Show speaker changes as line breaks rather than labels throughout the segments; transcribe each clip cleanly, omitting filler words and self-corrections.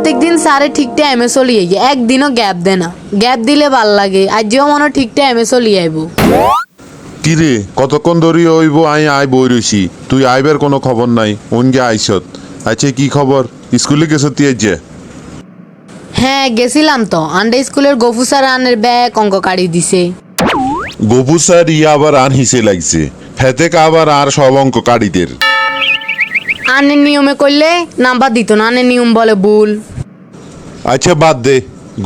প্রত্যেকদিন স্যারে ঠিক টাইমে চলিয়ে যায়, একদিনও গ্যাপ দেয় না। গ্যাপ দিলে ভাল লাগে, আজও মনে হয় ঠিক টাইমে চলিয়ে আইব।
কিরে কতক্ষণ ধরি হইব আই বই রইছি, তুই আইবার কোনো খবর নাই। অনগে আইসত। আচ্ছা কি খবর, স্কুলে গেছ তুই যে?
হ্যাঁ গেছিলাম তো, আন্ডে স্কুলের গফু স্যার আনের ব্যাগ অঙ্ক কাড়ি দিছে।
গবু স্যার ইয়া আবার আন হিসে লাগছে, হেতে আবার আর সব অঙ্ক কাড়িদের।
আনের নিয়মে করলে নাম্বার দিত না, আনের নিয়ম বলে ভুল।
আচ্ছা বাদ দে,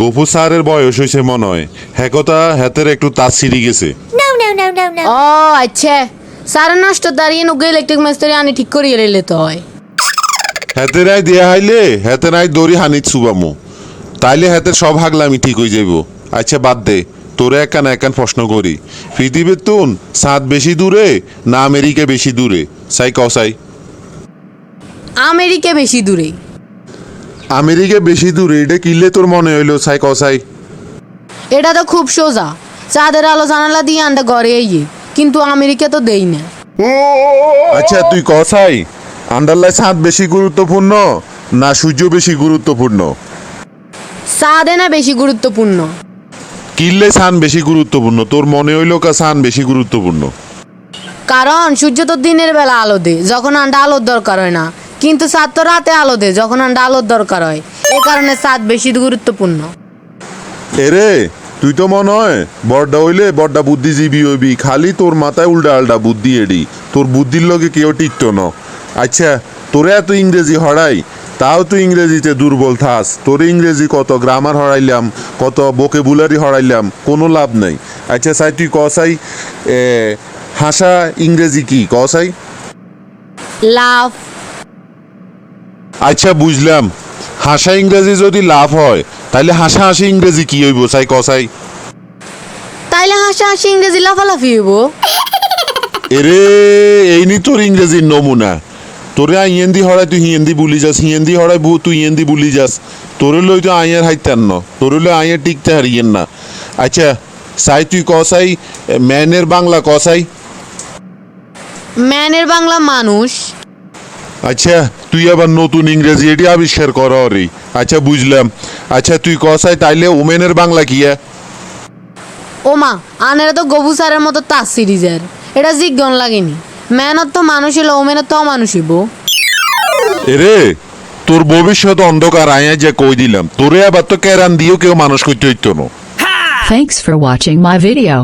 গফু স্যারের বয়স হয়েছে মনে হয়, হ্যাঁ কথা হেতের একটু তাস ছিঁড়ি গেছে।
ও আচ্ছা, স্যারের নষ্ট দাঁড়িয়ে নুগে ইলেকট্রিক মিস্ত্রি আনি ঠিক করিয়ে রেলে তো হয়।
হেতে রাই দেয়া হাইলে হেতে নাই দড়ি হানিত সুবামু, তাইলে হেতের সব হাগলামি ঠিক হয়ে যাইব। আচ্ছা বাদ দে, তোরে একান একান প্রশ্ন করি। পৃথিবীর তুন চাঁদ বেশি দূরে না আমেরিকা বেশি দূরে, সাই কসাই?
আমেরিকা বেশি দূরে।
আমেরিকা বেশি দূরে এটা কিনলে তোর মনে হইলো, সাই কসাই?
এটা তো খুব সোজা, চাঁদের আলো জানালা দিয়ে আন্ডা ঘরে আইয়ে, কিন্তু আমেরিকা তো দেই না।
আচ্ছা তুই কসাই, আন্ডারলাই চাঁদ বেশি গুরুত্বপূর্ণ না সূর্য বেশি গুরুত্বপূর্ণ?
চাঁদে না বেশি গুরুত্বপূর্ণ।
কিনলে চাঁদ বেশি গুরুত্বপূর্ণ, তোর মনে হইলো কা চাঁদ বেশি গুরুত্বপূর্ণ?
কারণ সূর্য তো দিনের বেলা আলো দেয় যখন আন্ডা আলোর দরকার হয় না, কিন্তু চাঁদ তো রাতে আলো দেয় যখন আন্ডা আলোর দরকার হয়, এ কারণে চাঁদ বেশি গুরুত্বপূর্ণ।
এরে তুই তো মনে হয় বড়টা হইলে বড়টা বুদ্ধিজীবী হইবি, খালি তোর মাথায় উল্টা আল্টা বুদ্ধি এডি, তোর বুদ্ধির লগে কেউ টিকতো না। আচ্ছা তোরে এত ইংরেজি হরাই, তাও তুই ইংরেজিতে দুর্বল থাস। তোর ইংরেজি কত গ্রামার হরাইলাম, কত ভোকাবুলারি হরাইলাম, কোনো লাভ নাই। আচ্ছা সাই তুই কসাই হাসা ইংরেজি কি কসাই?
লাভ।
আচ্ছা বুঝলাম, হাসা ইংরেজি যদি লাভ হয় তাহলে হাসা হাসি ইংরেজি কি হইব সাই কসাই?
তাইলে হাসা হাসি ইংরেজি লাফালাফি হইব।
এরে এই নি তোর ইংরেজির নমুনা। তোরে হিন্দি হরাই তুই হিন্দি বুলি যাস, হিন্দি হরাই তুই হিন্দি বুলি যাস। তোরে লই তো আইয়ার হাইতেন না, তোরে লই আইয়ার টিকতে হারিয়েন না। আচ্ছা সাই তুই কসাই ম্যানের বাংলা কসাই?
ম্যানের বাংলা মানুষ।
আচ্ছা তুই আবার নতুন ইংরেজি এটি আবিষ্কার কর রে। আচ্ছা বুঝলাম। আচ্ছা তুই কসাই তাইলে ওমেনের বাংলা কি?
ওমা আনেরা তো গবু স্যারের মতো তাস সিরিজের, এটা জিজ্ঞন লাগেনি। ম্যানত তো মানুষ হলো, ওমেনের তো অমানুষ হইব।
এরে তোর ভবিষ্যৎ অন্ধকার আয়া যে কই দিলাম, তোরে আবার তো কেরান দিয়েও কেউ মানুষ করতে হইতো না।
Thanks for watching my video.